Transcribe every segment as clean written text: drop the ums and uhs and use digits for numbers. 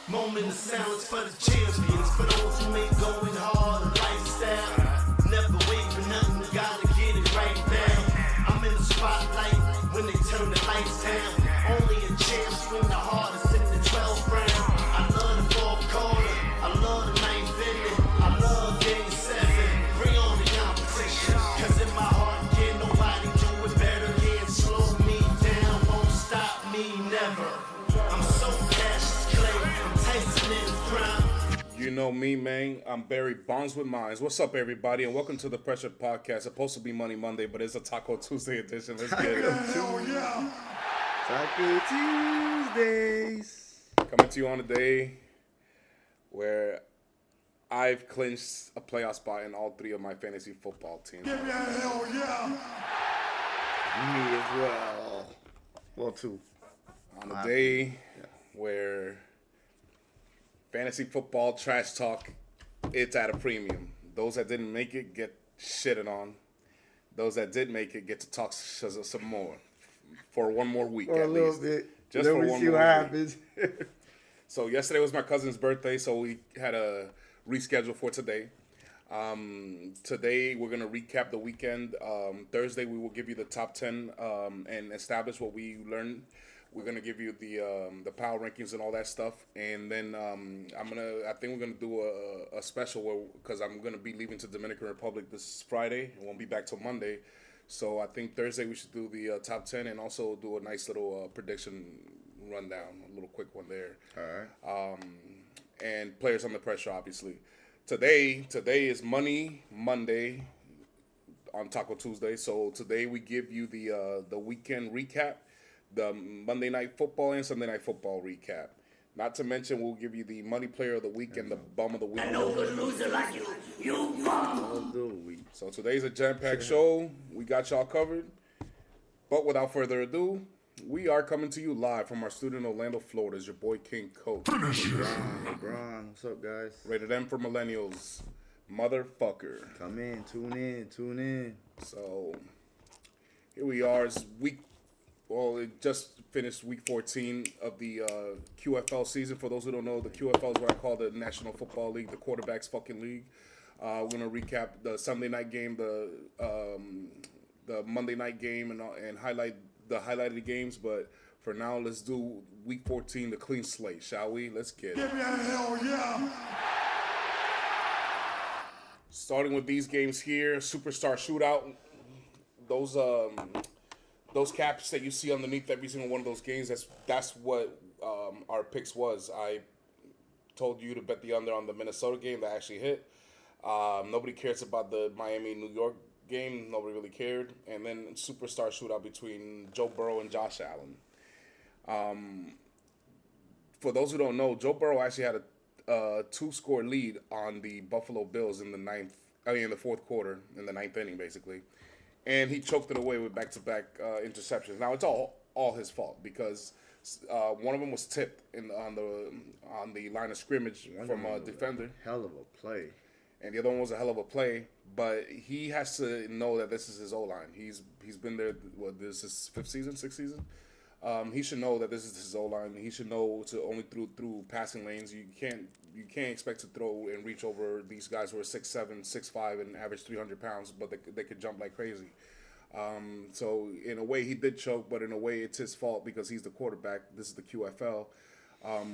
Moment of silence for the champions, for those who make going hard a lifestyle. Never wait for nothing, gotta get it right now. I'm in the spotlight when they turn the lights down. Only a champ swing the hardest in the 12th round. I love the fourth quarter, I love the ninth inning, I love game 7. Bring on the competition, cause in my heart, yeah, nobody do it better. Can't slow me down, won't stop me, never. I'm so Cassius Clay, I'm Tyson in the prime. You know me, man. I'm Barry Bonds with Mines. What's up, everybody, and welcome to the Pressure Podcast. It's supposed to be Money Monday, but it's a Taco Tuesday edition. Let's get it. Hell yeah! Taco Tuesdays. Coming to you on a day where I've clinched a playoff spot in all 3 of my fantasy football teams. Give me a hell yeah! Me as well. Well, 2. On a day where fantasy football trash talk, it's at a premium. Those that didn't make it get shitted on. Those that did make it get to talk some more for one more week For at a little least. bit. Just Then for we one see more what week. happens. So yesterday was my cousin's birthday, so we had a reschedule for today. Today we're gonna recap the weekend. Thursday we will give you the top 10 and establish what we learned. We're gonna give you the power rankings and all that stuff, and then I think we're gonna do a special because I'm gonna be leaving to Dominican Republic this Friday. I won't be back till Monday, so I think Thursday we should do the top 10 and also do a nice little prediction rundown, a little quick one there. All right. And players under pressure, obviously. Today is Money Monday on Taco Tuesday. So today we give you the weekend recap, the Monday Night Football and Sunday Night Football recap. Not to mention we'll give you the Money Player of the Week and the Bum of the Week. No good loser like you bum. All the week. So today's a jam-packed show. We got y'all covered. But without further ado, we are coming to you live from our studio in Orlando, Florida. It's your boy King Coach. LeBron, what's up, guys? Rated M for Millennials. Motherfucker. Come in, tune in. So here we are. It's it just finished week 14 of the QFL season. For those who don't know, the QFL is what I call the National Football League, the quarterbacks fucking league. We're gonna recap the Sunday night game, the Monday night game, and highlight the highlighted games. But for now, let's do week 14, the clean slate, shall we? Let's get it. Give me a hell yeah! Starting with these games here, Superstar Shootout. Those caps that you see underneath every single one of those games, that's what our picks was. I told you to bet the under on the Minnesota game that actually hit. Nobody cares about the Miami-New York game. Nobody really cared. And then Superstar Shootout between Joe Burrow and Josh Allen. For those who don't know, Joe Burrow actually had a 2-score lead on the Buffalo Bills in the fourth quarter, in the 9th inning, basically. And he choked it away with back-to-back interceptions. Now, it's all his fault because one of them was tipped on the line of scrimmage from a defender. Hell of a play. And the other one was a hell of a play. But he has to know that this is his O-line. He's been there, this is his 5th season, 6th season? He should know that this is his O-line. He should know to only through passing lanes. You can't expect to throw and reach over these guys who are 6'7", 6'5", and average 300 pounds, but they could jump like crazy. So in a way he did choke, but in a way it's his fault because he's the quarterback. This is the QFL.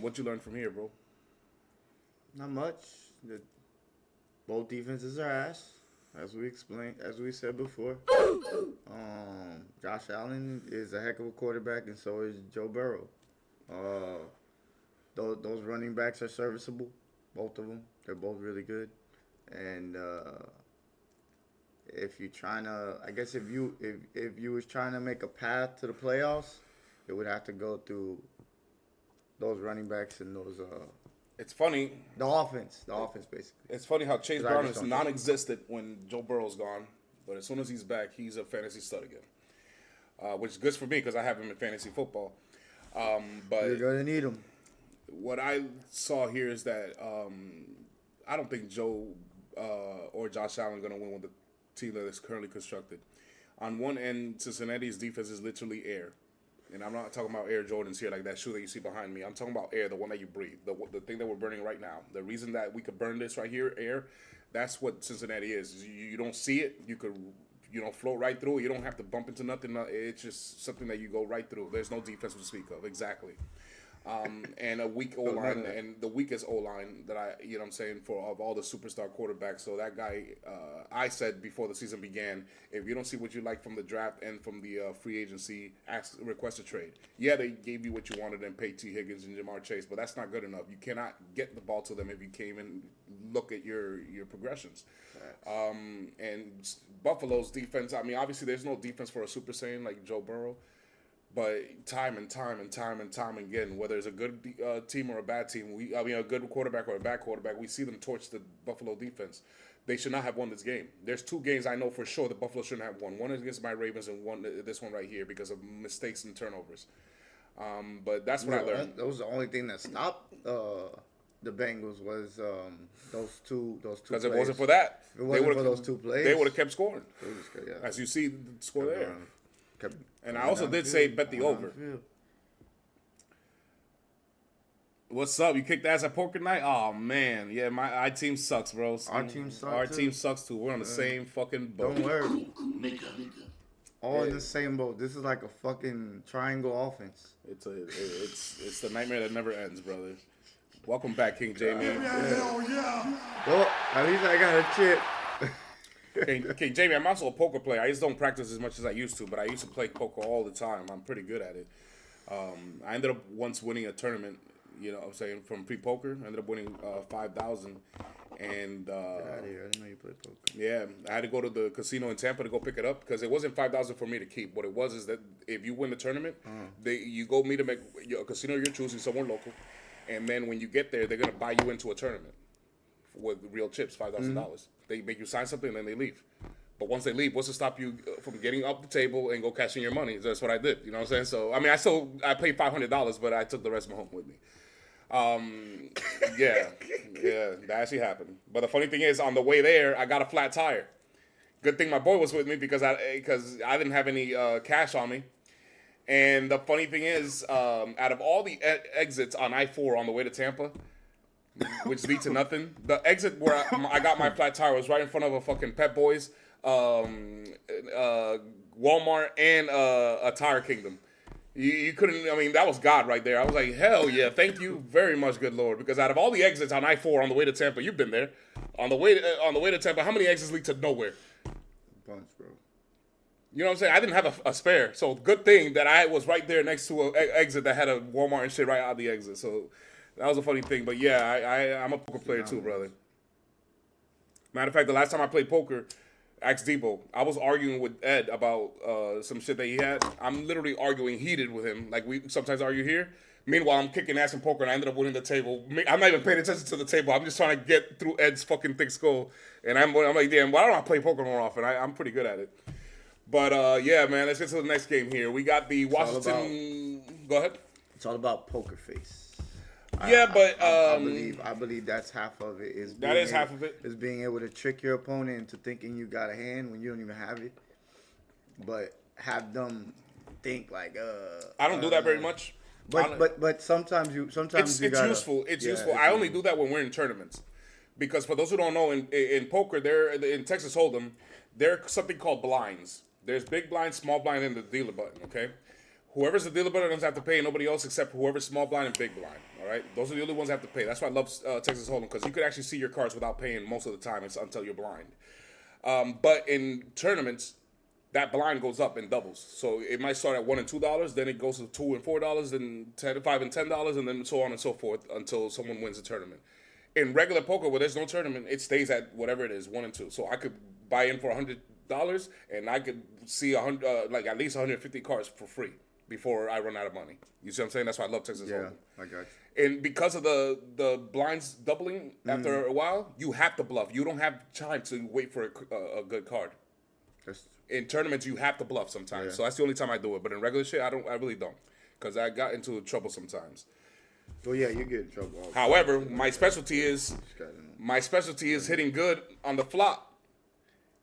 What'd you learn from here, bro? Not much. Both defenses are ass, as we said before. Josh Allen is a heck of a quarterback, and so is Joe Burrow. Those running backs are serviceable, both of them. They're both really good, and if you're trying to, I guess if you was trying to make a path to the playoffs, it would have to go through those running backs and those. It's funny. The offense basically. It's funny how Chase I Brown just is don't non-existent when Joe Burrow's gone, but as soon as he's back, he's a fantasy stud again, which is good for me because I have him in fantasy football. But You're gonna need them. what I saw here is that I don't think Joe or Josh Allen are going to win with the team that is currently constructed. On one end, Cincinnati's defense is literally air. And I'm not talking about Air Jordans here, like that shoe that you see behind me. I'm talking about air, the one that you breathe, the thing that we're burning right now. The reason that we could burn this right here, air, that's what Cincinnati is. You don't see it. You could, float right through it. You don't have to bump into nothing. It's just something that you go right through. There's no defense to speak of. Exactly. And a weak O line, and the weakest O line that of all the superstar quarterbacks. So that guy, I said before the season began, if you don't see what you like from the draft and from the free agency, request a trade. Yeah, they gave you what you wanted and paid T. Higgins and Jamar Chase, but that's not good enough. You cannot get the ball to them if you came and look at your progressions. And Buffalo's defense, I mean, obviously there's no defense for a Super Saiyan like Joe Burrow. But time and time again, whether it's a good team or a bad team, a good quarterback or a bad quarterback, we see them torch the Buffalo defense. They should not have won this game. There's 2 games I know for sure that Buffalo shouldn't have won. One is against my Ravens and this one right here because of mistakes and turnovers. But that's what I learned. That was the only thing that stopped the Bengals was those two. Because if it wasn't for that, if it wasn't for those 2 plays, they would have kept scoring. Yeah. As you see, the score there. And I Going also did say bet the over. What's up? You kicked ass at poker night? Oh man, yeah, my team sucks, bro. Our team sucks. Our team sucks too. We're on the same fucking boat. Don't worry. All in the same boat. This is like a fucking triangle offense. It's the nightmare that never ends, brother. Welcome back, King Jamie. Well, at least I got a chip. King Jamie, I'm also a poker player. I just don't practice as much as I used to, but I used to play poker all the time. I'm pretty good at it. I ended up once winning a tournament, from pre-poker. I ended up winning $5,000. And Get out of here. I didn't know you played poker. yeah, I had to go to the casino in Tampa to go pick it up because it wasn't $5,000 for me to keep. What it was is that if you win the tournament, you go meet a casino you're choosing, somewhere local, and then when you get there, they're gonna buy you into a tournament with real chips, $5,000. They make you sign something and then they leave. But once they leave, what's to stop you from getting up the table and go cash in your money? That's what I did. You know what I'm saying? So I mean, I paid $500, but I took the rest home with me. Yeah, that actually happened. But the funny thing is, on the way there, I got a flat tire. Good thing my boy was with me because I didn't have any cash on me. And the funny thing is, out of all the exits on I-4 on the way to Tampa, which lead to nothing, the exit where I got my flat tire was right in front of a fucking Pep Boys, Walmart, and a Tire Kingdom. You couldn't, I mean, that was God right there. I was like, hell yeah, thank you very much, good Lord. Because out of all the exits on I-4 on the way to Tampa, you've been there. On the way to Tampa, how many exits lead to nowhere? Bunch, bro. You know what I'm saying? I didn't have a spare. So good thing that I was right there next to an exit that had a Walmart and shit right out the exit. So that was a funny thing. But yeah, I'm a poker player too, brother. Matter of fact, the last time I played poker, ask Debo, I was arguing with Ed about some shit that he had. I'm literally arguing heated with him. Like we sometimes argue here. Meanwhile, I'm kicking ass in poker and I ended up winning the table. I'm not even paying attention to the table. I'm just trying to get through Ed's fucking thick skull. And I'm like, damn, why don't I play poker more often? I'm pretty good at it. But yeah, man, let's get to the next game here. We got the Washington. Go ahead. It's all about poker face. Yeah, but I believe that's half of it. Half of it. Is being able to trick your opponent into thinking you got a hand when you don't even have it, but have them think like I don't do that very much. But sometimes it's useful. It's useful. I only do that when we're in tournaments, because for those who don't know, in poker, in Texas Hold'em, there's something called blinds. There's big blind, small blind, and the dealer button. Okay. Whoever's the dealer button doesn't have to pay, nobody else except whoever's small blind and big blind. All right, those are the only ones that have to pay. That's why I love Texas Hold'em, because you could actually see your cards without paying most of the time until you're blind. But in tournaments, that blind goes up and doubles. So it might start at $1 and $2, then it goes to $2 and $4, then $5 and $10, and then so on and so forth until someone wins the tournament. In regular poker, where there's no tournament, it stays at whatever it is, $1 and $2. So I could buy in for $100, and I could see at least 150 cards for free before I run out of money. You see what I'm saying? That's why I love Texas Hold'em. I got you. And because of the blinds doubling after a while, you have to bluff. You don't have time to wait for a good card. In tournaments, you have to bluff sometimes. Yeah. So that's the only time I do it. But in regular shit, I really don't, because I got into trouble sometimes. Well, yeah, you get in trouble. However, my specialty is hitting good on the flop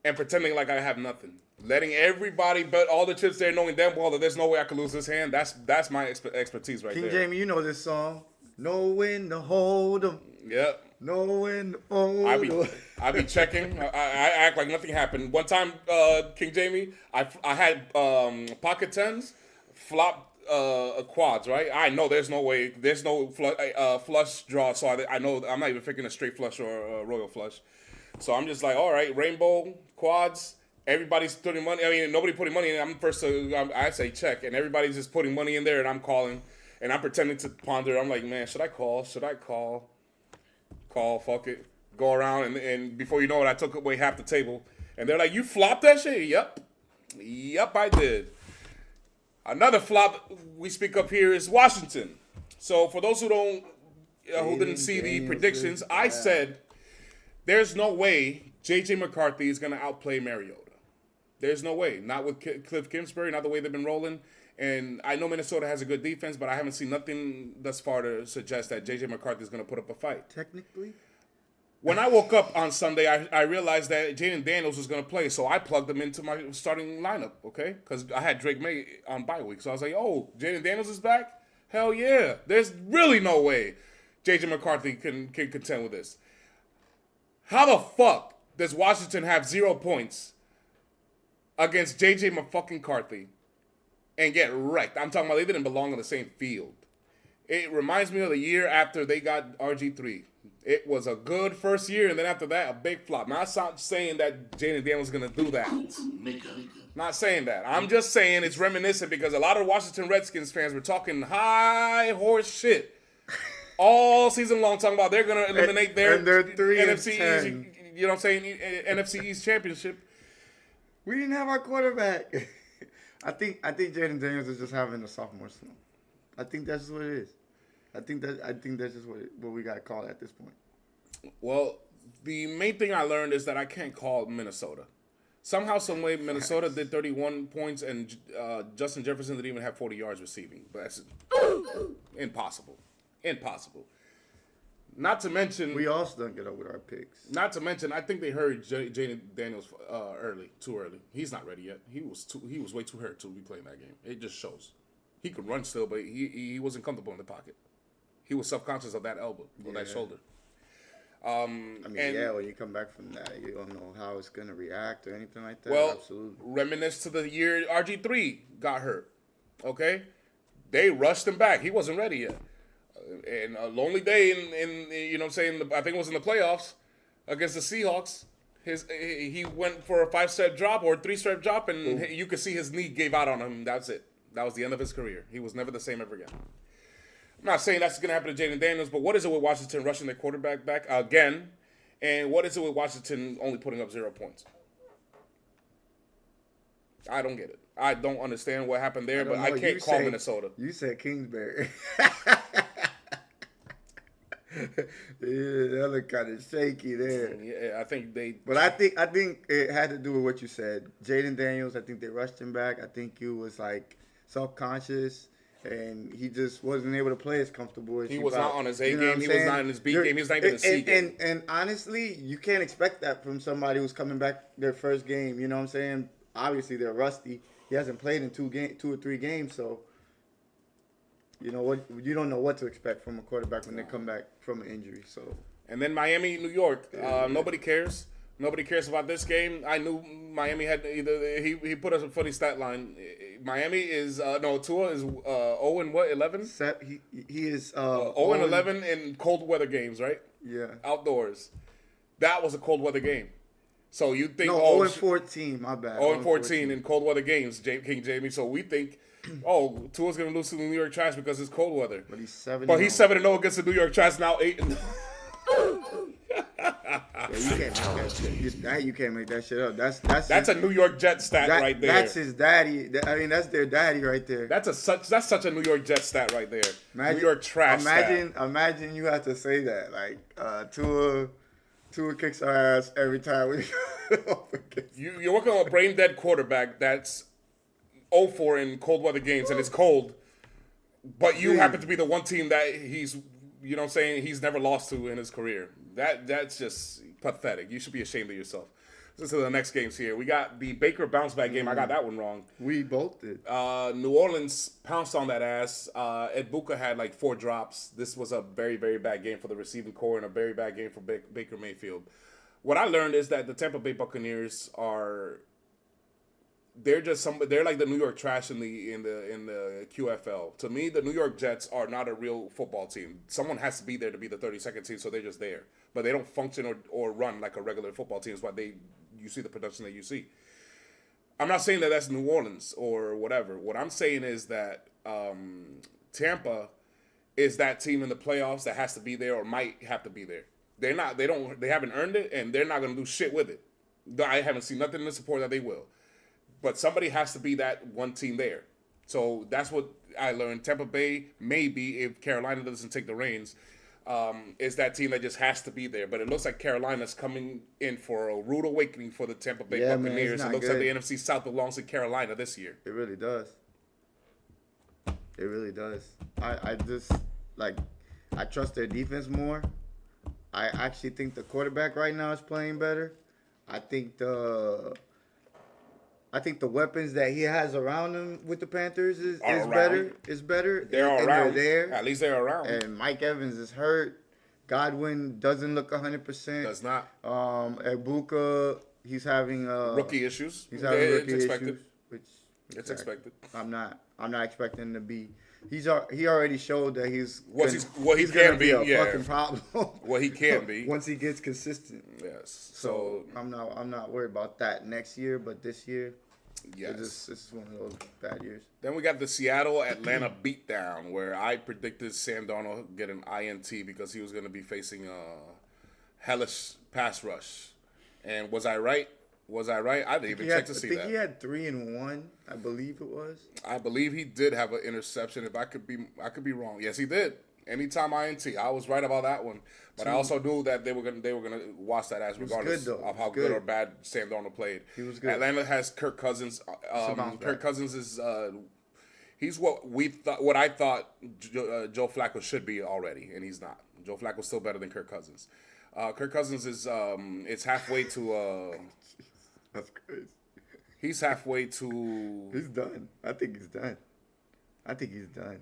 and pretending like I have nothing. letting everybody bet all the chips there, knowing damn well that there's no way I could lose this hand. That's my expertise right King there. Jamie, you know this song. Know when to hold 'em. Yep. Know when to fold I 'em. be checking. I act like nothing happened. One time, King Jamie, I had pocket tens, flop quads. Right. I know there's no way. There's no flush draw. So I know I'm not even picking a straight flush or a royal flush. So I'm just like, all right, rainbow quads. Everybody's putting money. I mean, nobody putting money in. I'm first to I say check, and everybody's just putting money in there, and I'm calling, and I'm pretending to ponder. I'm like, man, should I call? Should I call? Call, fuck it. Go around, and before you know it, I took away half the table. And they're like, you flopped that shit? Yep, I did. Another flop we speak up here is Washington. So for those who didn't see the predictions, I said there's no way J.J. McCarthy is going to outplay Mariota. There's no way. Not with Cliff Kingsbury, not the way they've been rolling. And I know Minnesota has a good defense, but I haven't seen nothing thus far to suggest that J.J. McCarthy is going to put up a fight. Technically? When I woke up on Sunday, I realized that Jaden Daniels was going to play, so I plugged him into my starting lineup, okay? Because I had Drake May on bye week. So I was like, oh, Jaden Daniels is back? Hell yeah. There's really no way J.J. McCarthy can contend with this. How the fuck does Washington have 0 points against J.J. McCarthy and get wrecked? I'm talking about they didn't belong on the same field. It reminds me of the year after they got RG3. It was a good first year, and then after that, a big flop. Now, I'm not saying that Jaden Daniels is going to do that. Not saying that. I'm just saying it's reminiscent because a lot of Washington Redskins fans were talking high horse shit all season long, talking about they're going to eliminate their NFC East, you know what I'm saying, NFC East championship. We didn't have our quarterback. I think Jaden Daniels is just having a sophomore slump. I think that's just what it is. I think that's just what we got to call it at this point. Well, the main thing I learned is that I can't call Minnesota. Somehow, some way, Minnesota did 31 points, and Justin Jefferson didn't even have 40 yards receiving. But that's impossible. Not to mention, we all stunk it up with our picks. Not to mention, I think they hurried Jaden Daniels too early. He's not ready yet. He was way too hurt to be playing that game. It just shows. He could run still, but he wasn't comfortable in the pocket. He was self-conscious of that elbow or that shoulder. When you come back from that, you don't know how it's going to react or anything like that. Well, absolutely. Reminisce to the year RG3 got hurt. Okay? They rushed him back. He wasn't ready yet. And a lonely day in you know what I'm saying, I think it was in the playoffs against the Seahawks. He went for a 5-step drop or a 3-step drop, and you could see his knee gave out on him. That's it. That was the end of his career. He was never the same ever again. I'm not saying that's going to happen to Jaden Daniels, but what is it with Washington rushing their quarterback back again? And what is it with Washington only putting up 0 points? I don't get it. I don't understand what happened there, but I can't call Minnesota. You said Kingsbury. That looked kind of shaky there. Yeah, I think they. But I think it had to do with what you said. Jaden Daniels, I think they rushed him back. I think he was like self-conscious, and he just wasn't able to play as comfortable as he was not on his A game. He was not in his B game. He was not even in C game. And honestly, you can't expect that from somebody who's coming back their first game. You know what I'm saying? Obviously, they're rusty. He hasn't played in 2 or 3 games, so. You know what? You don't know what to expect from a quarterback when they come back from an injury. So, and then Miami, New York. Nobody cares. Nobody cares about this game. I knew Miami had either. He put us a funny stat line. Miami is Tua is 11. He is 11 in cold weather games, right? Yeah, outdoors. That was a cold weather game. So you think 0-14? My bad. 0-14 in cold weather games, King Jamie. So we think. Tua's gonna lose to the New York Trash because it's cold weather. But he's 7. But he's 7-0 against the New York Trash now 8. You can't make that shit up. That's a New York Jet stat right there. That's his daddy. I mean, that's their daddy right there. That's such a New York Jet stat right there. New York Trash. Imagine you have to say that like Tua kicks our ass every time. You're working on a brain dead quarterback that's 0-4 in cold weather games, and it's cold, but you happen to be the one team that he's, you know what I'm saying, he's never lost to in his career. That's just pathetic. You should be ashamed of yourself. to the next games here. We got the Baker bounce back game. I got that one wrong. We both did. New Orleans pounced on that ass. Ed Buka had like 4 drops. This was a very, very bad game for the receiving core and a very bad game for Baker Mayfield. What I learned is that the Tampa Bay Buccaneers they're like the New York Trash in the QFL. To me, the New York Jets are not a real football team. Someone has to be there to be the 32nd team, so they're just there. But they don't function or run like a regular football team. That's why you see the production that you see. I'm not saying that that's New Orleans or whatever. What I'm saying is that Tampa is that team in the playoffs that has to be there or might have to be there. They haven't earned it, and they're not going to do shit with it. I haven't seen nothing to support that they will. But somebody has to be that one team there. So that's what I learned. Tampa Bay, maybe, if Carolina doesn't take the reins, is that team that just has to be there. But it looks like Carolina's coming in for a rude awakening for the Tampa Bay Buccaneers. It looks like the NFC South belongs to Carolina this year. It really does. It really does. I just, I trust their defense more. I actually think the quarterback right now is playing better. I think the weapons that he has around him with the Panthers is better. They're around. They're there. At least they're around. And Mike Evans is hurt. Godwin doesn't look 100%. Does not. Ibuka, he's having rookie issues. He's having rookie expected. issues, which It's expected. I'm not expecting him to be. He already showed that he's what he he's can gonna be. a Yeah. fucking problem. What he can be once he gets consistent. Yes. So I'm not worried about that next year, but this year, yes, this is one of those bad years. Then we got the Seattle-Atlanta beatdown, where I predicted Sam Darnold get an INT because he was going to be facing a hellish pass rush. And was I right? I didn't even check to see that. I think he had 3 and 1, I believe it was. I believe he did have an interception. If I could be wrong. Yes, he did. Anytime INT, I was right about that one. But I also knew that they were gonna watch that as regardless of how good or bad Sam Darnold played. He was good. Atlanta has Kirk Cousins. Kirk Cousins is he's what I thought Joe Flacco should be already, and he's not. Joe Flacco's still better than Kirk Cousins. Kirk Cousins is it's halfway to. That's crazy. He's halfway to. He's done. I think he's done. I think he's done,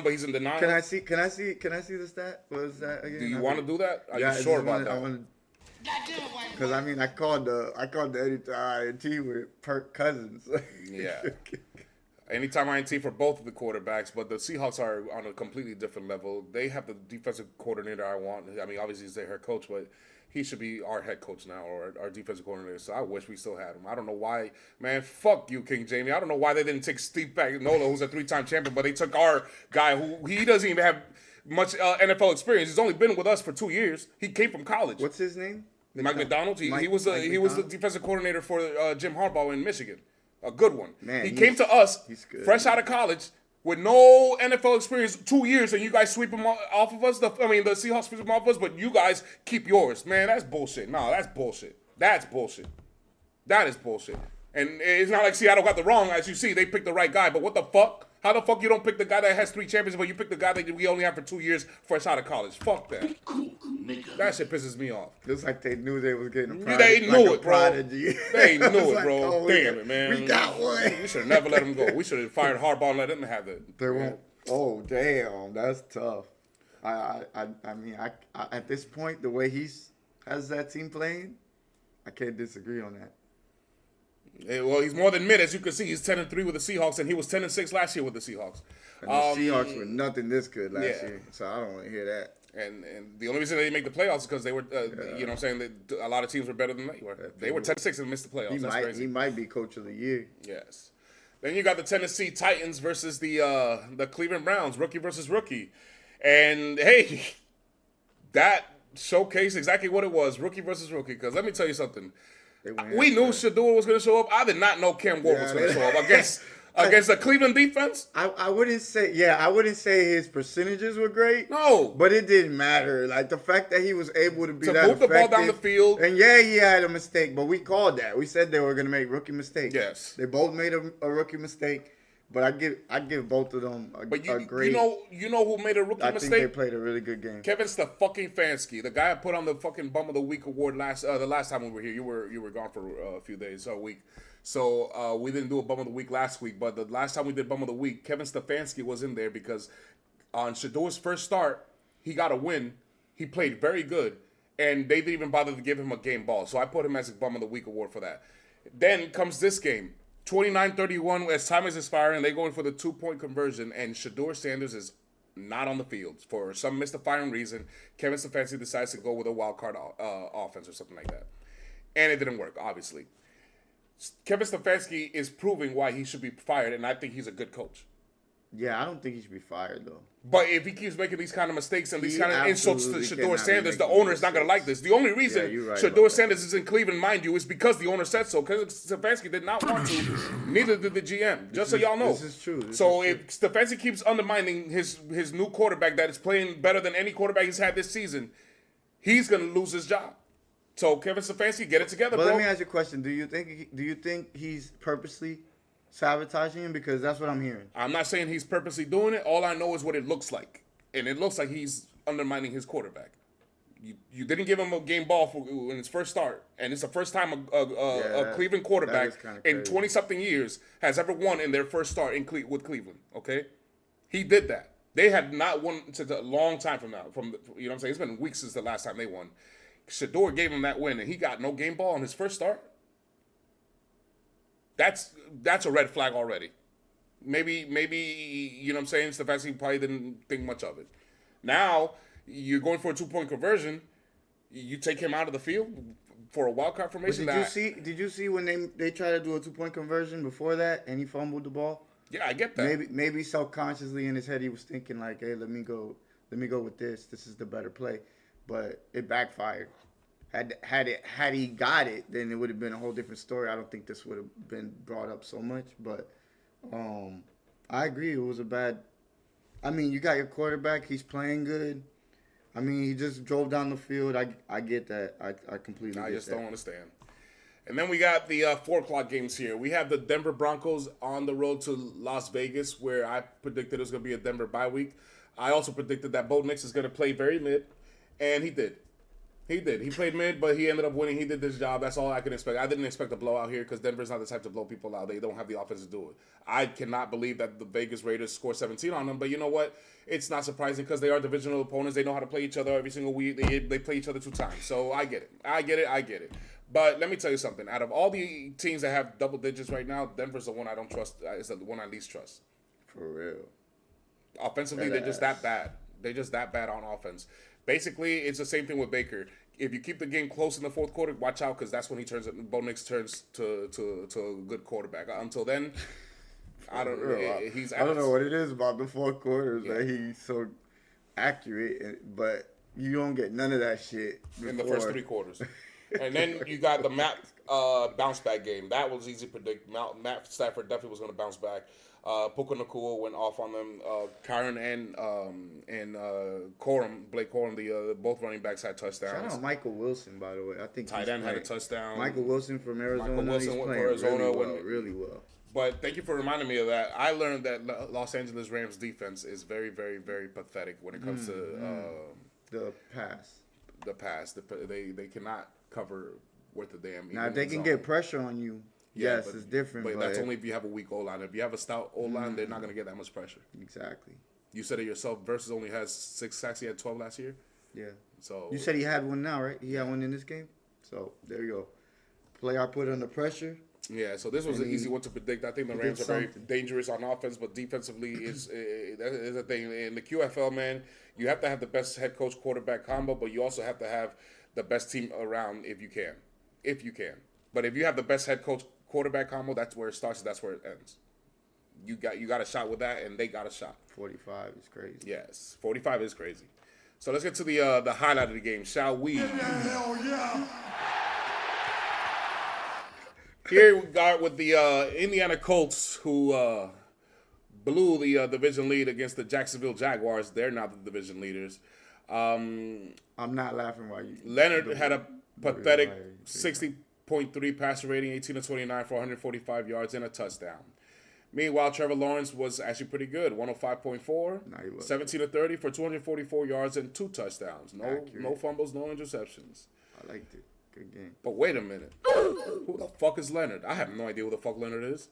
but he's in denial. Can I see the stat? What is that again? Do you want to do that? Are you sure about that? Because I called the INT with Kirk Cousins. Yeah. Anytime INT for both of the quarterbacks, but the Seahawks are on a completely different level. They have the defensive coordinator I want. I mean, obviously he's their head coach, but he should be our head coach now or our defensive coordinator. So I wish we still had him. I don't know why. Man, fuck you, King Jamie. I don't know why they didn't take Steve Spagnuolo, who's a 3-time champion, but they took our guy who he doesn't even have much NFL experience. He's only been with us for 2 years. He came from college. What's his name? Mike McDonald. He was the defensive coordinator for Jim Harbaugh in Michigan. A good one. Man, he came to us fresh out of college with no NFL experience, 2 years, and you guys sweep him off of us. The Seahawks sweep him off of us, but you guys keep yours. Man, that's bullshit. No, that's bullshit. That's bullshit. That is bullshit. And it's not like Seattle got the wrong. As you see, they picked the right guy. But what the fuck? How the fuck you don't pick the guy that has 3 champions, but you pick the guy that we only have for 2 years fresh out of college? Fuck that. That shit pisses me off. Looks like they knew they was getting a prodigy. They knew it, bro. Prodigy. They knew it, like, bro. oh, Damn it, man. We got one. We should have never let him go. We should have fired Harbaugh and let him have it. They won't. Oh, damn. That's tough. I mean, at this point, the way has that team playing, I can't disagree on that. Yeah, well, he's more than mid, as you can see. He's 10-3 with the Seahawks, and he was 10-6 last year with the Seahawks. And the Seahawks were nothing this good last year, so I don't want to hear that. And the only reason they didn't make the playoffs is because they were, you know what I'm saying, a lot of teams were better than they were. They were 10-6 and missed the playoffs. That's crazy. He might be coach of the year. Yes. Then you got the Tennessee Titans versus the Cleveland Browns, rookie versus rookie. And, hey, that showcased exactly what it was, rookie versus rookie. Because let me tell you something. We knew Shador was going to show up. I did not know Cam Ward was going to show up against the Cleveland defense. I wouldn't say his percentages were great. No, but it didn't matter. Like the fact that he was able to be to that move the ball down the field. And yeah, he had a mistake, but we called that. We said they were going to make rookie mistakes. Yes, they both made a rookie mistake. But I give both of them a But great. you know who made a rookie I mistake? think they played a really good game. Kevin Stefanski, the guy I put on the fucking Bum of the Week award the last time we were here. You were gone for a few days, a week. So we didn't do a Bum of the Week last week. But the last time we did Bum of the Week, Kevin Stefanski was in there because on Shador's first start, he got a win. He played very good, and they didn't even bother to give him a game ball. So I put him as a Bum of the Week award for that. Then comes this game. 29-31 as time is expiring. They go in for the 2-point conversion, and Shador Sanders is not on the field for some mystifying reason. Kevin Stefanski decides to go with a wild card offense or something like that, and it didn't work. Obviously, Kevin Stefanski is proving why he should be fired, and I think he's a good coach. Yeah, I don't think he should be fired though. But if he keeps making these kind of mistakes and these kind of insults to absolutely Shador cannot be Sanders, the making owner is not going to like this. The only reason you're right Shador about Sanders is in Cleveland, mind you, is because the owner said so. Because Stefanski did not want to, neither did the GM. Just so y'all know. This is true. So if Stefanski keeps undermining his new quarterback that is playing better than any quarterback he's had this season, he's going to lose his job. So Kevin Stefanski, get it together, But bro. let me ask you a question. Do you think he's purposely sabotaging him? Because that's what I'm hearing. I'm not saying he's purposely doing it. All I know is what it looks like. And it looks like he's undermining his quarterback. You didn't give him a game ball in his first start. And it's the first time a Cleveland quarterback in 20-something years has ever won in their first start with Cleveland. Okay? He did that. They had not won since a long time from now. You know what I'm saying? It's been weeks since the last time they won. Shador gave him that win, and he got no game ball on his first start. That's a red flag already. Maybe you know what I'm saying? Stefanski probably didn't think much of it. Now you're going for a 2-point conversion. You take him out of the field for a wild card formation. Did you see when they tried to do a 2-point conversion before that and he fumbled the ball? Yeah, I get that. Maybe subconsciously in his head he was thinking like, hey, let me go with this. This is the better play, but it backfired. Had he got it, then it would have been a whole different story. I don't think this would have been brought up so much, but I agree. It was a bad. I mean, you got your quarterback. He's playing good. I mean, he just drove down the field. I get that. I completely get that. I just don't understand. And then we got the 4 o'clock games here. We have the Denver Broncos on the road to Las Vegas, where I predicted it was going to be a Denver bye week. I also predicted that Bo Nix is going to play very mid, and he did. He did. He played mid, but he ended up winning. He did this job. That's all I can expect. I didn't expect a blowout here because Denver's not the type to blow people out. They don't have the offense to do it. I cannot believe that the Vegas Raiders scored 17 on them, but you know what? It's not surprising because they are divisional opponents. They know how to play each other every single week. They play each other 2 times. So I get it. But let me tell you something. Out of all the teams that have double digits right now, Denver's the one I don't trust. It's the one I least trust. For real. Offensively, they're just that bad. They're just that bad on offense. Basically, it's the same thing with Baker. If you keep the game close in the fourth quarter, watch out because that's when Bo Nix turns to a good quarterback. Until then, I don't know what it is about the fourth quarters that he's so accurate, but you don't get none of that shit in the first 3 quarters. And then you got the Matt bounce back game. That was easy to predict. Matt Stafford definitely was going to bounce back. Puka Nacua went off on them. Kyron and Blake Corum, both running backs had touchdowns. Shout out Michael Wilson, by the way. I think tight end had a touchdown. Michael Wilson from Arizona. Michael Wilson went for Arizona. Really well. But thank you for reminding me of that. I learned that Los Angeles Rams defense is very, very, very pathetic when it comes to the pass. The pass. They cannot cover worth a damn. Now, if they can get pressure on you, yes, it's different. But that's only if you have a weak O-line. If you have a stout O-line, they're not going to get that much pressure. Exactly. You said it yourself. Versus only has 6 sacks. He had 12 last year. Yeah. So you said he had one now, right? He had one in this game. So there you go. Player put under pressure. Yeah. So this was an easy one to predict. I think the Rams are very dangerous on offense, but defensively is a thing. In the QFL, man, you have to have the best head coach quarterback combo, but you also have to have the best team around if you can. But if you have the best head coach quarterback combo, that's where it starts. That's where it ends. You got a shot with that, and they got a shot. 45 is crazy. Yes, 45 is crazy. So let's get to the highlight of the game, shall we? Hell yeah! Here we got with the Indiana Colts, who blew the division lead against the Jacksonville Jaguars. They're now the division leaders. I'm not laughing while you. Leonard had a pathetic 60.3 passer rating, 18 of 29 for 145 yards and a touchdown. Meanwhile, Trevor Lawrence was actually pretty good. 105.4, Nah, he was. 17 of 30 for 244 yards and 2 touchdowns. Accurate. No fumbles, no interceptions. I liked it. Good game. But wait a minute. Who the fuck is Leonard? I have no idea who the fuck Leonard is.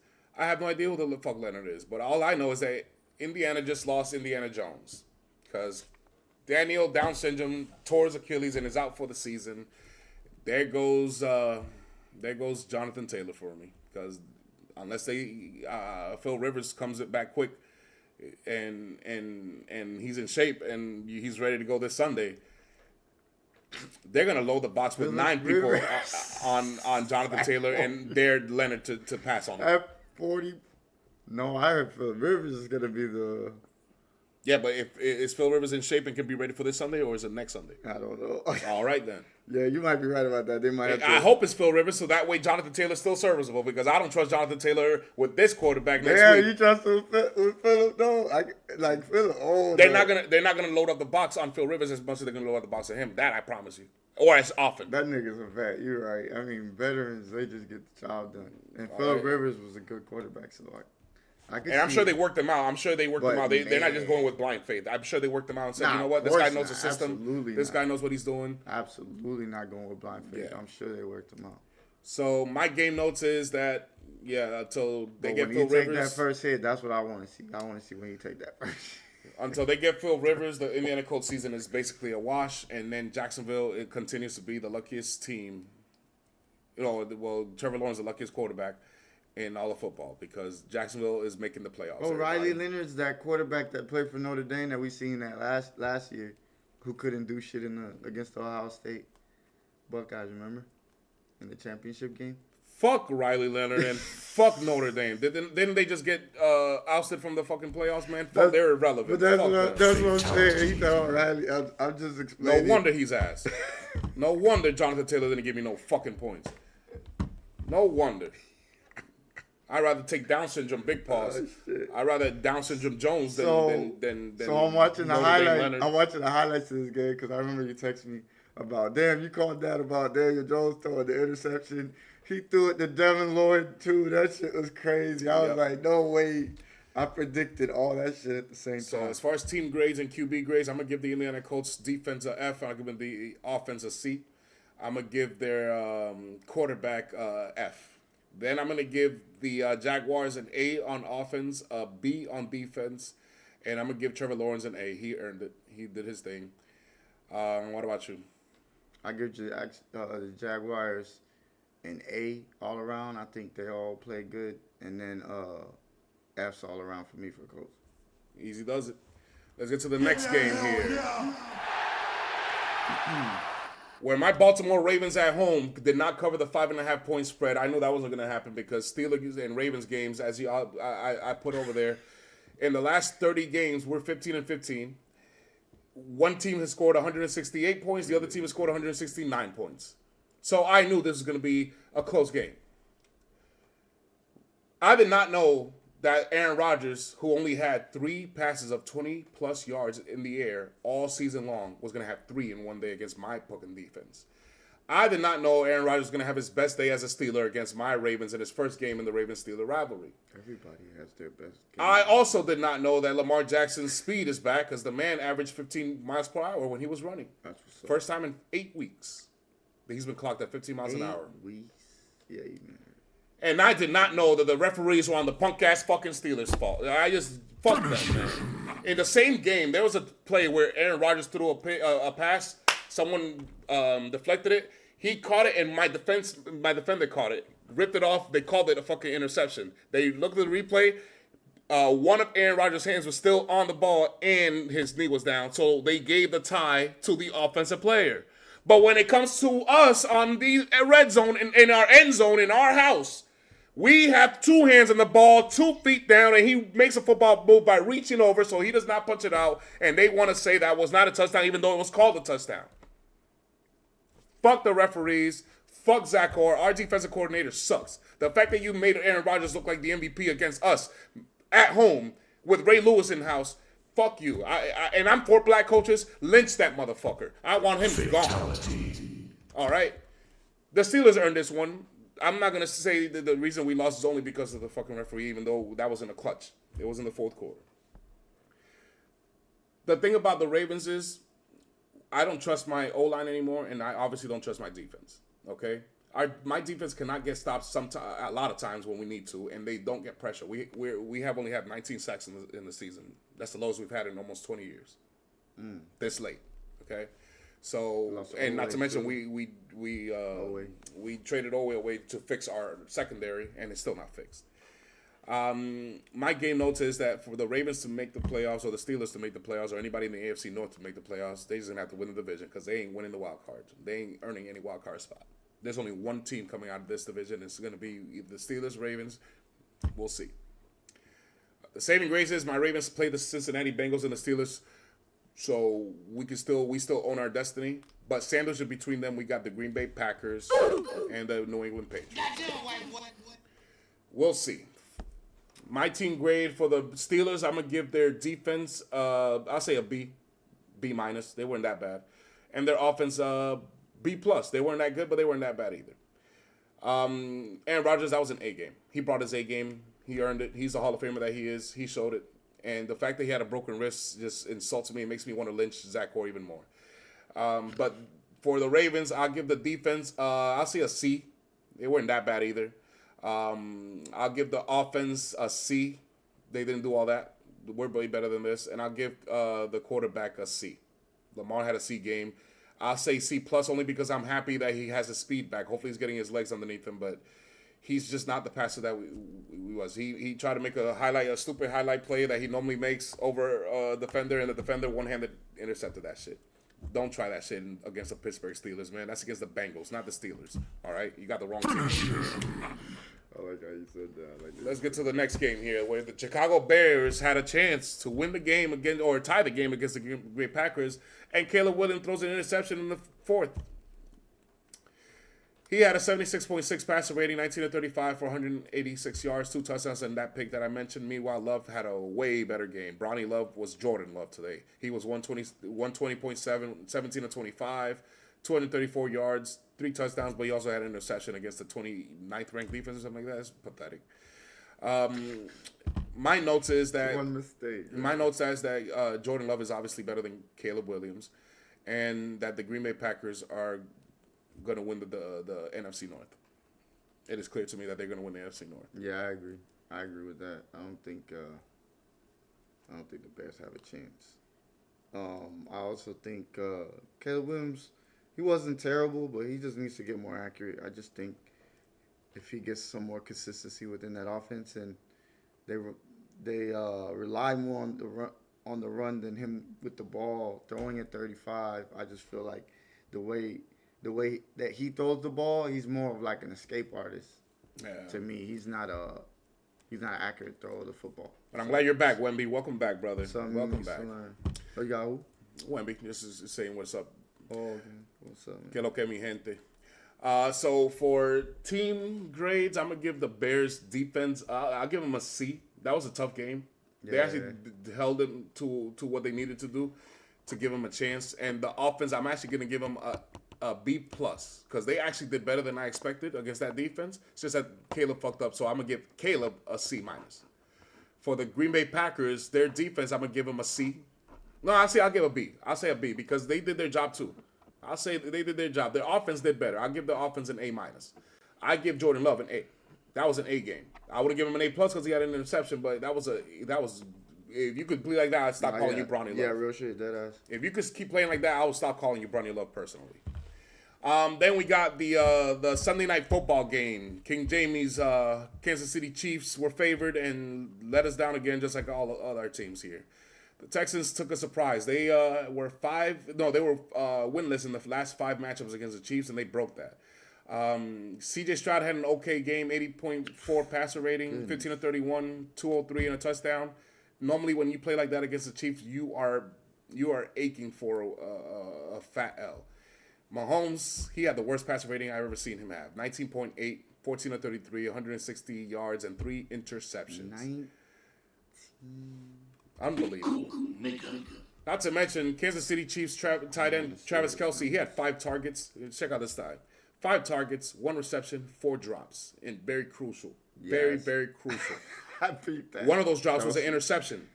But all I know is that Indiana just lost Indiana Jones. Because Daniel, Down syndrome, tore his Achilles and is out for the season. There goes Jonathan Taylor for me. Because unless Phil Rivers comes back quick and he's in shape and he's ready to go this Sunday, they're gonna load the box with 9 people on Jonathan Taylor and dare Leonard to pass on him. At 40, no, I heard Phil Rivers is gonna be the. Yeah, but is Phil Rivers in shape and can be ready for this Sunday, or is it next Sunday? I don't know. All right then. Yeah, you might be right about that. They might have to. I hope it's Phil Rivers, so that way Jonathan Taylor's still serviceable, because I don't trust Jonathan Taylor with this quarterback next Yeah, week. you trust with Philip though? Like Philip. Oh, They're no. not gonna load up the box on Phil Rivers as much as they're gonna load up the box on him. That I promise you, or as often. That nigga's a vet. You're right. I mean, veterans, they just get the job done. And All Philip right. Rivers was a good quarterback, so I can And I'm see sure it. they worked them out. But, They're not just man. going with blind faith. I'm sure they worked them out and said, Nah, you know what, of this guy course knows the not. system. Absolutely This not. guy knows what he's doing. Absolutely not going with blind faith. Yeah. I'm sure they worked them out. So my game notes is that, until they But get when Phil you take that Rivers, first hit, that's what I want to see. I want to see when you take that first hit. until they get Phil Rivers, the Indiana Colts season is basically a wash. And then Jacksonville, it continues to be the luckiest team. Trevor Lawrence is the luckiest quarterback in all of football, because Jacksonville is making the playoffs. Oh, Riley everybody. Leonard's that quarterback that played for Notre Dame that we seen that last year, who couldn't do shit against Ohio State Buckeyes. Remember, in the championship game. Fuck Riley Leonard and fuck Notre Dame. Didn't they just get ousted from the fucking playoffs, man? Fuck, they're irrelevant. But that's Fuck what them. I'm saying. He thought Riley. I'm just No explaining. wonder he's ass. No wonder Jonathan Taylor didn't give me no fucking points. No wonder. I'd rather take Down syndrome Big Paws. shit. I'd rather Down syndrome Jones than So I'm watching the Notre Dame highlights. Leonard. I'm watching the highlights of this game because I remember you texted me about, damn, you called that about Daniel Jones throwing the interception. He threw it to Devin Lloyd too. That shit was crazy. I was Yep. like, no way. I predicted all that shit at the same So time. as far as team grades and QB grades, I'm gonna give the Indiana Colts defense a F. I'm gonna give them the offense a C. I'm gonna give their quarterback F. Then I'm gonna give the Jaguars an A on offense, a B on defense, and I'm gonna give Trevor Lawrence an A. He earned it. He did his thing. What about you? I give the Jaguars an A all around. I think they all play good. And then F's all around for me for Colts. Easy does it. Let's get to the next game here. Where my Baltimore Ravens at home did not cover the 5.5 point spread. I knew that wasn't going to happen because Steelers and Ravens games, as I put over there, in the last 30 games, we're 15-15. One team has scored 168 points. The other team has scored 169 points. So I knew this was going to be a close game. I did not know that Aaron Rodgers, who only had 3 passes of 20-plus yards in the air all season long, was going to have 3 in one day against my fucking defense. I did not know Aaron Rodgers was going to have his best day as a Steeler against my Ravens in his first game in the Ravens-Steeler rivalry. Everybody has their best game. I also did not know that Lamar Jackson's speed is back because the man averaged 15 miles per hour when he was running. That's what's up. First time in 8 weeks that he's been clocked at 15 miles an hour. 8 weeks. Yeah, man. And I did not know that the referees were on the punk-ass fucking Steelers' fault. I just, fuck them, man. In the same game, there was a play where Aaron Rodgers threw a pass. Someone deflected it. He caught it, and my defender caught it. Ripped it off. They called it a fucking interception. They looked at the replay. One of Aaron Rodgers' hands was still on the ball, and his knee was down. So they gave the tie to the offensive player. But when it comes to us on the red zone, in our end zone, in our house, we have 2 hands on the ball, 2 feet down, and he makes a football move by reaching over so he does not punch it out, and they want to say that was not a touchdown even though it was called a touchdown. Fuck the referees. Fuck Zach Orr. Our defensive coordinator sucks. The fact that you made Aaron Rodgers look like the MVP against us at home with Ray Lewis in house, fuck you. And I'm for black coaches. Lynch that motherfucker. I want him gone. All right. The Steelers earned this one. I'm not gonna say that the reason we lost is only because of the fucking referee, even though that was in a clutch. It was in the fourth quarter. The thing about the Ravens is, I don't trust my O-line anymore, and I obviously don't trust my defense. Okay, my defense cannot get stopped a lot of times when we need to, and they don't get pressure. We have only had 19 sacks in the season. That's the lowest we've had in almost 20 years. This late, okay. So, and not to mention we traded Owe away to fix our secondary, and it's still not fixed. My game notes is that for the Ravens to make the playoffs, or the Steelers to make the playoffs, or anybody in the AFC North to make the playoffs, they just gonna have to win the division because they ain't winning the wild card. They ain't earning any wild card spot. There's only one team coming out of this division. It's gonna be either the Steelers, Ravens. We'll see. The saving grace is my Ravens play the Cincinnati Bengals and the Steelers, so we still own our destiny. But sandwiched between them, we got the Green Bay Packers and the New England Patriots. We'll see. My team grade for the Steelers, I'm gonna give their defense, I'll say a B minus. They weren't that bad, and their offense, B plus. They weren't that good, but they weren't that bad either. Aaron Rodgers, that was an A game. He brought his A game. He earned it. He's the Hall of Famer that he is. He showed it, and the fact that he had a broken wrist just insults me. It makes me want to lynch Zach Core even more. But for the Ravens, I'll give the defense, I'll say a C. They weren't that bad either. I'll give the offense a C. They didn't do all that. We're way better than this. And I'll give the quarterback a C. Lamar had a C game. I'll say C plus only because I'm happy that he has his speed back. Hopefully he's getting his legs underneath him, but he's just not the passer that we was. He tried to make a stupid highlight play that he normally makes over a defender, and the defender one-handed intercepted that shit. Don't try that shit against the Pittsburgh Steelers, man. That's against the Bengals, not the Steelers. All right? You got the wrong team. I like how you said that. Let's get to the next game here, where the Chicago Bears had a chance to win the game against, or tie the game against the Green Bay Packers, and Caleb Williams throws an interception in the fourth. He had a 76.6 passer rating, 19 of 35 for 186 yards, 2 touchdowns, and that pick that I mentioned. Meanwhile, Love had a way better game. Bronny Love was Jordan Love today. He was 120.7, 17 of 25, 234 yards, 3 touchdowns, but he also had an interception against the 29th ranked defense or something like that. It's pathetic. My notes is that One mistake. My notes is that Jordan Love is obviously better than Caleb Williams, and that the Green Bay Packers are going to win the NFC North. It is clear to me that they're going to win the NFC North. Yeah, I agree. I agree with that. I don't think the Bears have a chance. I also think Caleb Williams, he wasn't terrible, but he just needs to get more accurate. I just think if he gets some more consistency within that offense, and they rely more on the run than him with the ball throwing at 35. I just feel like the way that he throws the ball, he's more of like an escape artist. Yeah. To me, he's not an accurate thrower of the football. But I'm glad you're back, Wemby. Welcome back, brother. Welcome back. Oh, you got who? Wemby, this is saying what's up. Oh, okay. What's up, man? Que lo que mi gente. So for team grades, I'm going to give the Bears defense, I'll give them a C. That was a tough game. They Yeah. actually held them to what they needed to do to give them a chance. And the offense, I'm actually going to give them a B plus because they actually did better than I expected against that defense. It's just that Caleb fucked up, so I'm gonna give Caleb a C minus. For the Green Bay Packers, their defense, I'm gonna give them a C. No, I'll give a B. I'll say a B because they did their job too. I'll say they did their job. Their offense did better. I'll give the offense an A minus. I give Jordan Love an A. That was an A game. I would have given him an A plus because he had an interception, but that was if you could play like that, I'd stop calling you Bronny Love. Yeah, real shit, dead ass. If you could keep playing like that, I would stop calling you Bronny Love personally. Then we got the Sunday night football game. King Jamie's Kansas City Chiefs were favored and let us down again, just like all the other teams here. The Texans took a surprise. They were winless in the last 5 matchups against the Chiefs, and they broke that. C.J. Stroud had an okay game, 80.4 passer rating, 15 of 31, 203 and a touchdown. Normally, when you play like that against the Chiefs, you are aching for a fat L. Mahomes, he had the worst passer rating I've ever seen him have. 19.8, 14 of 33, 160 yards, and 3 interceptions. 19. Unbelievable. Not to mention, Kansas City Chiefs tight end Travis Kelce, he had 5 targets. Check out this time. 5 targets, 1 reception, 4 drops, and very crucial. Very, Yes. very crucial. I beat that. One of those drops That was an interception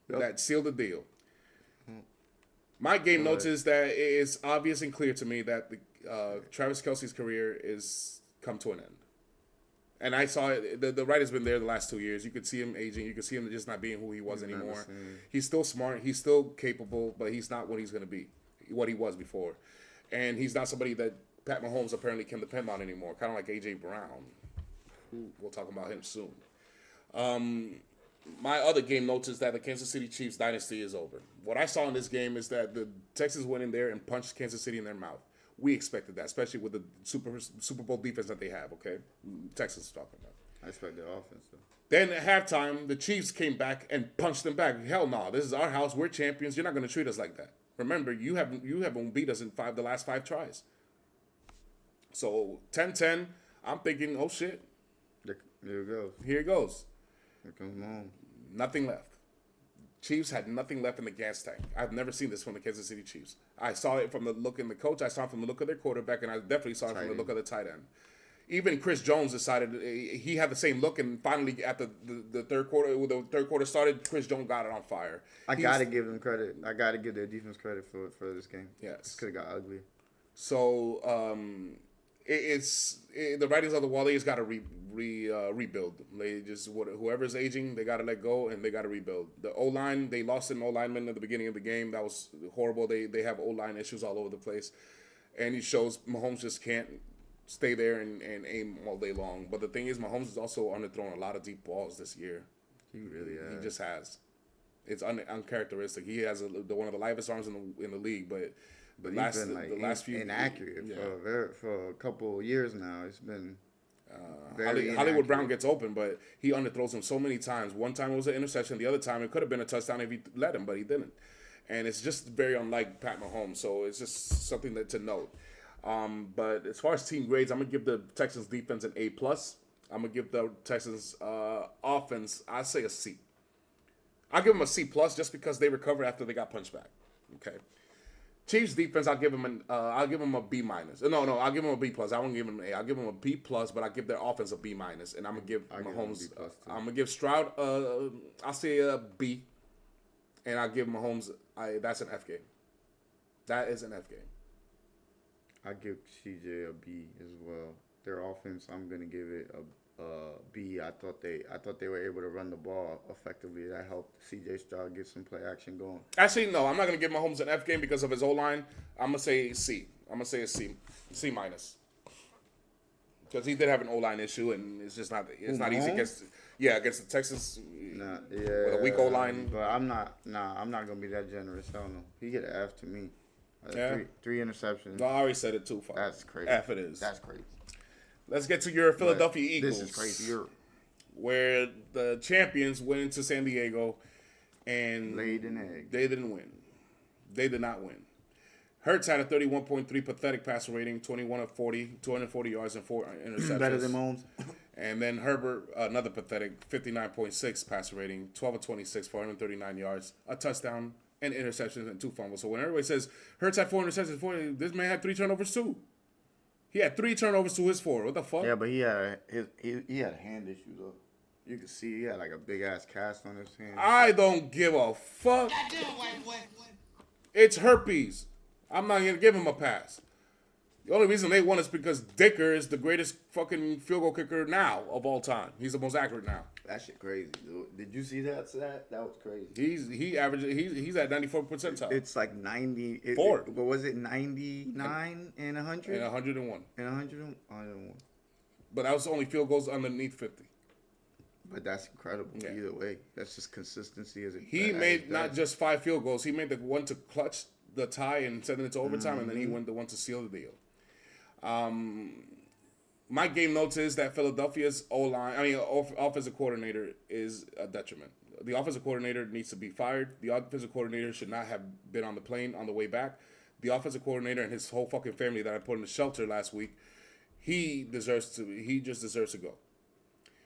that sealed the deal. My game notes is that it is obvious and clear to me that Travis Kelce's career is come to an end. And I saw it. The writer's been there the last 2 years. You could see him aging. You could see him just not being who he was He's not the anymore. same. He's still smart. He's still capable, but he's not what he's going to be, what he was before. And he's not somebody that Pat Mahomes apparently can depend on anymore. Kind of like A.J. Brown. We'll talk about him soon. My other game notes is that the Kansas City Chiefs dynasty is over. What I saw in this game is that the Texans went in there and punched Kansas City in their mouth. We expected that, especially with the Super Bowl defense that they have, okay? Texans talking about. I expect their offense, though. Then at halftime, the Chiefs came back and punched them back. Hell no, this is our house. We're champions. You're not going to treat us like that. Remember, you haven't beat us in the last 5 tries. So 10-10, I'm thinking, oh shit, There it goes. here it goes. Here comes Mahomes. Nothing left. Chiefs had nothing left in the gas tank. I've never seen this from the Kansas City Chiefs. I saw it from the look in the coach. I saw it from the look of their quarterback, and I definitely saw it from the look of the tight end. Even Chris Jones decided he had the same look, and finally at the third quarter, when the third quarter started, Chris Jones got it on fire. I got to give them credit. I got to give their defense credit for this game. Yes. It could have got ugly. So the writings on the wall. They just got to rebuild. They just whoever's aging, they got to let go and they got to rebuild. The O line, they lost an O lineman at the beginning of the game. That was horrible. They have O line issues all over the place, and it shows Mahomes just can't stay there and aim all day long. But the thing is, Mahomes is also underthrown a lot of deep balls this year. He really has. He just has. It's uncharacteristic. He has one of the livest arms in the league, but. But he's been the last few inaccurate for a couple of years now. It's been Hollywood Brown gets open, but he underthrows him so many times. One time it was an interception. The other time it could have been a touchdown if he let him, but he didn't. And it's just very unlike Pat Mahomes. So it's just something to note. But as far as team grades, I'm gonna give the Texans defense an A+. I'm gonna give the Texans offense, I say a C. I'll give them a C+ just because they recovered after they got punched back. Okay. Chiefs defense, I'll give them a B-. No, I'll give them a B+. I won't give them an A. I'll give them a B+, but I give their offense a B-, and I'm gonna give Mahomes. I'm gonna give Stroud. I'll say a B, and I'll give Mahomes. That's an F game. That is an F game. I give CJ a B as well. Their offense, I'm gonna give it a B. I thought they were able to run the ball effectively. That helped CJ Stroud get some play action going. Actually, no, I'm not gonna give Mahomes an F game because of his O line. I'm gonna say C. I'm gonna say a C, C-, because he did have an O line issue, and it's just not. It's not easy against the Texans. With a weak O line. But I'm not gonna be that generous. I don't know. He get an F to me. Three interceptions. No, I already said it too far. That's crazy. F it is. That's crazy. Let's get to your Philadelphia Eagles. This is crazy. Where the champions went into San Diego and Laid an egg. They didn't win. They did not win. Hurts had a 31.3 pathetic passer rating, 21 of 40, 240 yards and 4 interceptions. Better than Mahomes. And then Herbert, another pathetic 59.6 passer rating, 12 of 26, 439 yards, a touchdown, and interceptions and 2 fumbles. So when everybody says Hurts had 4 interceptions, this man had 3 turnovers too. He had 3 turnovers to his 4. What the fuck? Yeah, but he had a hand issue though. You could see he had like a big ass cast on his hand. I don't give a fuck. It's herpes. I'm not gonna give him a pass. The only reason they won is because Dicker is the greatest fucking field goal kicker now of all time. He's the most accurate now. That shit crazy, dude. Did you see that? That was crazy. He's at 94 percentile. It's like 90. Four. What was it? 99 and 100? And 101. And 101. But that was only field goals underneath 50. But that's incredible. Yeah. Either way, that's just consistency. He made not just 5 field goals. He made the one to clutch the tie and send it to overtime, and then he went the one to seal the deal. My game notes is that Philadelphia's offensive coordinator is a detriment. The offensive coordinator needs to be fired. The offensive coordinator should not have been on the plane on the way back. The offensive coordinator and his whole fucking family that I put in the shelter last week, he just deserves to go.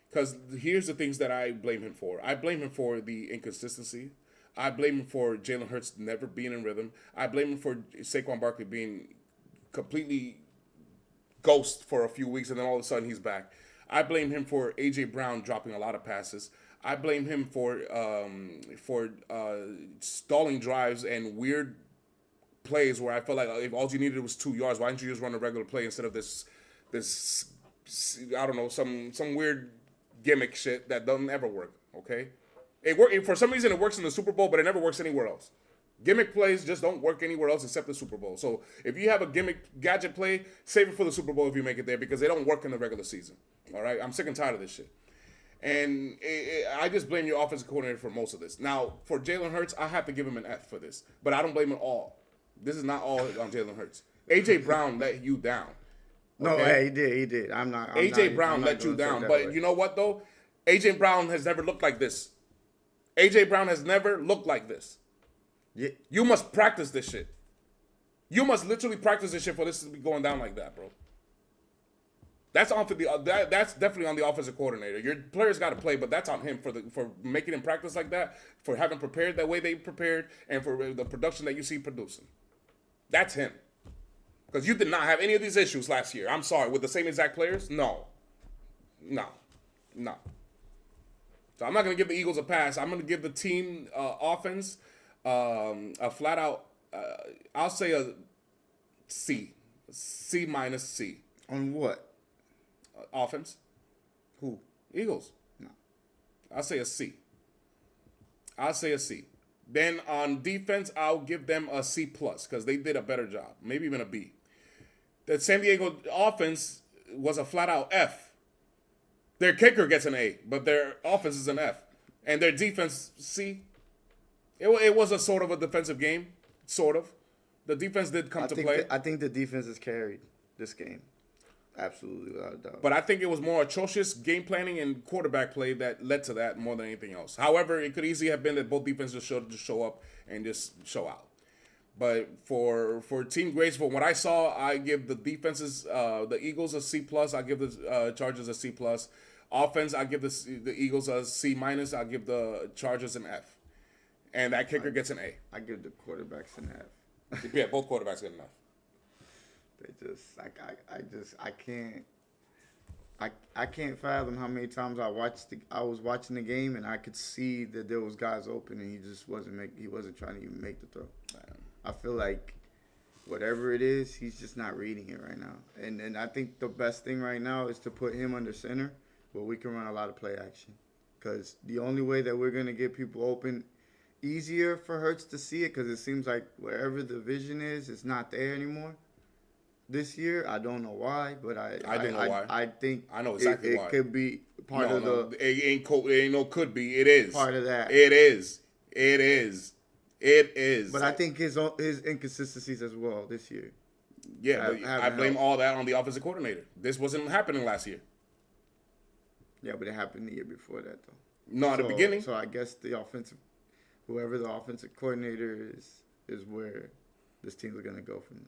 Because here's the things that I blame him for. I blame him for the inconsistency. I blame him for Jalen Hurts never being in rhythm. I blame him for Saquon Barkley being completely ghost for a few weeks, and then all of a sudden he's back. I blame him for A.J. Brown dropping a lot of passes. I blame him for stalling drives and weird plays where I felt like if all you needed was 2 yards, why didn't you just run a regular play instead of this I don't know, some weird gimmick shit that doesn't ever work, okay? For some reason it works in the Super Bowl, but it never works anywhere else. Gimmick plays just don't work anywhere else except the Super Bowl. So if you have a gimmick gadget play, save it for the Super Bowl if you make it there, because they don't work in the regular season. All right? I'm sick and tired of this shit. And I just blame your offensive coordinator for most of this. Now, for Jalen Hurts, I have to give him an F for this. But I don't blame it all. This is not all on Jalen Hurts. A.J. Brown let you down. No, Okay? hey, he did. A.J. Brown let you down. But you know what, though? A.J. Brown has never looked like this. A.J. Brown has never looked like this. Yeah. You must practice this shit. You must literally practice this shit for this to be going down like that, bro. That's that's definitely on the offensive coordinator. Your players got to play, but that's on him for making him practice like that, for having prepared that way they prepared, and for the production that you see producing. That's him. Because you did not have any of these issues last year. I'm sorry, with the same exact players? No. So I'm not going to give the Eagles a pass. I'm going to give the team offense a flat out, I'll say a C. C minus C. On what? Offense. Who? Eagles. No. I'll say a C. Then on defense, I'll give them a C plus because they did a better job. Maybe even a B. The San Diego offense was a flat out F. Their kicker gets an A, but their offense is an F. And their defense, C. It was a sort of a defensive game. Sort of. The defense did come to play. I think the defense has carried this game. Absolutely, without a doubt. But I think it was more atrocious game planning and quarterback play that led to that more than anything else. However, it could easily have been that both defenses should just show up and just show out. But for team grades, from what I saw, I give the defenses, the Eagles a C plus. I give the Chargers a C plus. Offense, I give the Eagles a C minus. I give the Chargers an F. And that kicker gets an A. I give the quarterbacks an F. Yeah, both quarterbacks get an F. They just I can't fathom how many times I was watching the game and I could see that there was guys open and he just wasn't trying to even make the throw. I feel like whatever it is, he's just not reading it right now. And I think the best thing right now is to put him under center where we can run a lot of play action. Because the only way that we're gonna get people open easier for Hurts to see it, because it seems like wherever the vision is, it's not there anymore. This year, I don't know why, but I do know why. I think I know exactly why. It could be part of the. It ain't no could be. It is part of that. It is. But I think his inconsistencies as well this year. Yeah, but I blame all that on the offensive coordinator. This wasn't happening last year. Yeah, but it happened the year before that though. No, at the beginning. So I guess whoever the offensive coordinator is where this team's gonna go from.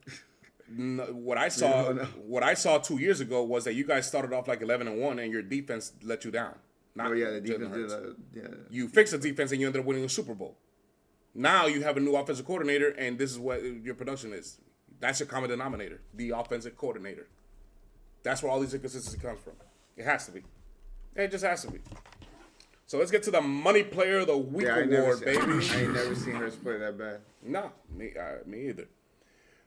No, what I saw 2 years ago was that you guys started off like 11-1 and your defense let you down. The defense did. You fixed the defense and you ended up winning the Super Bowl. Now you have a new offensive coordinator and this is what your production is. That's your common denominator, the offensive coordinator. That's where all these inconsistency comes from. It has to be. It just has to be. So let's get to the Money Player of the Week award, baby. I ain't never seen her play that bad. No, me either.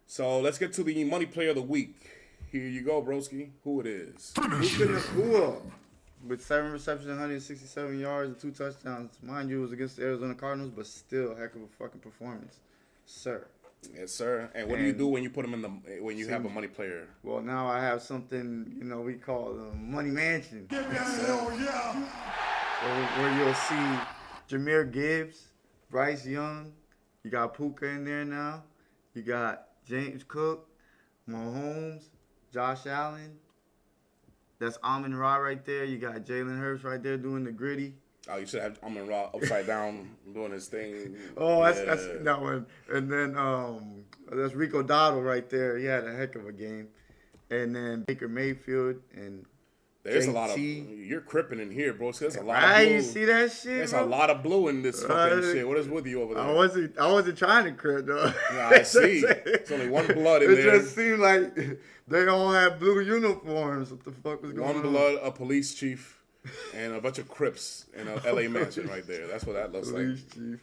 So let's get to the Money Player of the Week. Here you go, broski. Who it is? Puka Nacua with 7 receptions, 167 yards, and 2 touchdowns. Mind you, it was against the Arizona Cardinals, but still, heck of a fucking performance, sir. Yes, sir. And what do you do when you put him when you have a money player? Well, now I have something we call the Money Mansion. Give me a hell yeah! Where you'll see Jahmyr Gibbs, Bryce Young. You got Puka in there now. You got James Cook, Mahomes, Josh Allen. That's Amon-Ra right there. You got Jalen Hurts right there doing the gritty. Oh, you should have Amon-Ra upside down doing his thing. Oh, that's that one. And then that's Rico Dowdle right there. He had a heck of a game. And then Baker Mayfield and There's a lot of JT. you're cripping in here, bro. There's a lot of Right, blue. you see that shit? There's bro? a lot of blue in this fucking Right. shit. What is with you over there? I wasn't trying to crib though. Yeah, I see. There's only one blood in it there. just seemed like they all had blue uniforms. What the fuck was going on? One blood, a police chief, and a bunch of Crips in a LA mansion right there. That's what that looks Police like. chief.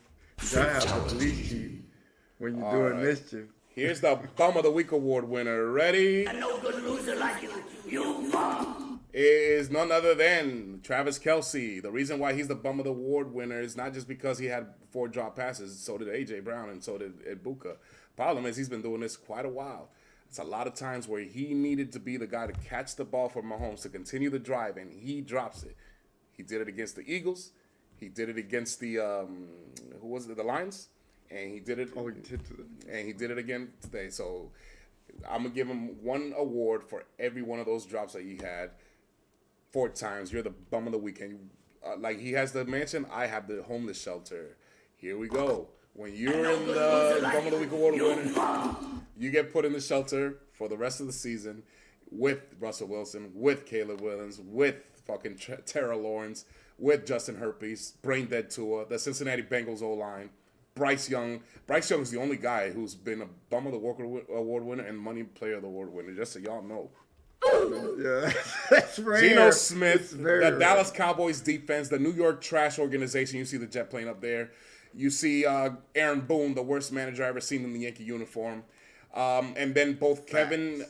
You gotta have the police chief when you're All doing right. mischief. Here's the Bum of the Week award winner. Ready? No good loser like you. You bum. Is none other than Travis Kelce. The reason why he's the Bum of the Award winner is not just because he had 4 drop passes. So did A.J. Brown and so did Ibuka. Problem is he's been doing this quite a while. It's a lot of times where he needed to be the guy to catch the ball for Mahomes to continue the drive, and he drops it. He did it against the Eagles. He did it against the the Lions, and he did it. Oh, he did to them. And he did it again today. So I'm gonna give him one award for every one of those drops that he had. 4 times. You're the Bum of the Weekend. Like he has the mansion, I have the homeless shelter. Here we go. When you're in the Bum of the Week award winner, you get put in the shelter for the rest of the season with Russell Wilson, with Caleb Williams, with fucking Tara Lawrence, with Justin Herpes, brain dead Tua, the Cincinnati Bengals O-line, Bryce Young. Bryce Young is the only guy who's been a Bum of the Walker award winner and Money Player of the award winner, just so y'all know. Yeah, that's rare. Geno It's Smith, very the rare. Dallas Cowboys defense, the New York trash organization. You see the jet plane up there. You see Aaron Boone, the worst manager I ever seen in the Yankee uniform. And then both Kevin,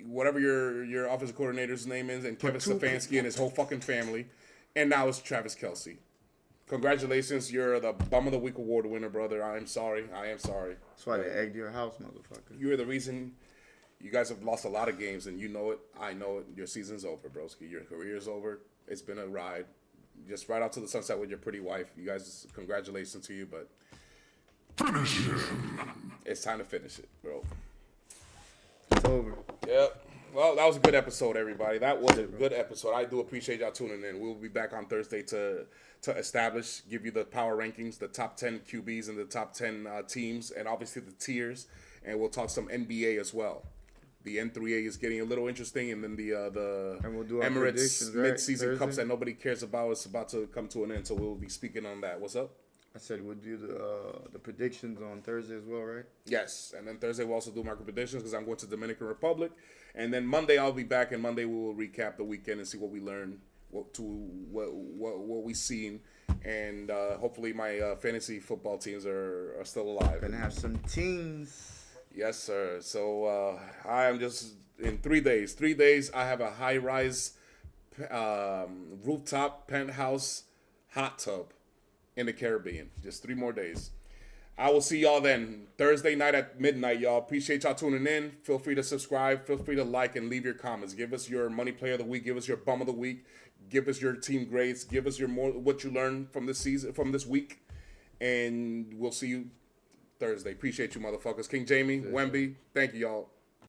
whatever your offensive coordinator's name is, and Kevin Stefanski and his whole fucking family. And now it's Travis Kelce. Congratulations, you're the Bum of the Week award winner, brother. I am sorry. That's why they egged your house, motherfucker. You're the reason you guys have lost a lot of games, and you know it. I know it. Your season's over, broski. Your career's over. It's been a ride. Just ride out to the sunset with your pretty wife. You guys, congratulations to you, but it's time to finish it, bro. It's over. Yep. Well, that was a good episode, everybody. That was a good episode. I do appreciate y'all tuning in. We'll be back on Thursday to establish, give you the power rankings, the top 10 QBs and the top 10 teams, and obviously the tiers. And we'll talk some NBA as well. The N3A is getting a little interesting, and then the And we'll do our Emirates predictions, right? mid-season Thursday? cups that nobody cares about is about to come to an end. So we'll be speaking on that. What's up? I said we'll do the predictions on Thursday as well, right? Yes, and then Thursday we'll also do micro predictions because I'm going to Dominican Republic, and then Monday I'll be back, and Monday we will recap the weekend and see what we learned, what we seen, and hopefully my fantasy football teams are still alive. Gonna have some teams. Yes, sir. So I am just in 3 days. 3 days I have a high-rise rooftop penthouse hot tub in the Caribbean. Just 3 more days. I will see y'all then. Thursday night at midnight, y'all. Appreciate y'all tuning in. Feel free to subscribe. Feel free to like and leave your comments. Give us your Money Player of the Week. Give us your Bum of the Week. Give us your team grades. Give us your what you learned from this season, from this week. And we'll see you Thursday. Appreciate you, motherfuckers. King Jamie, Wemby, thank you, y'all.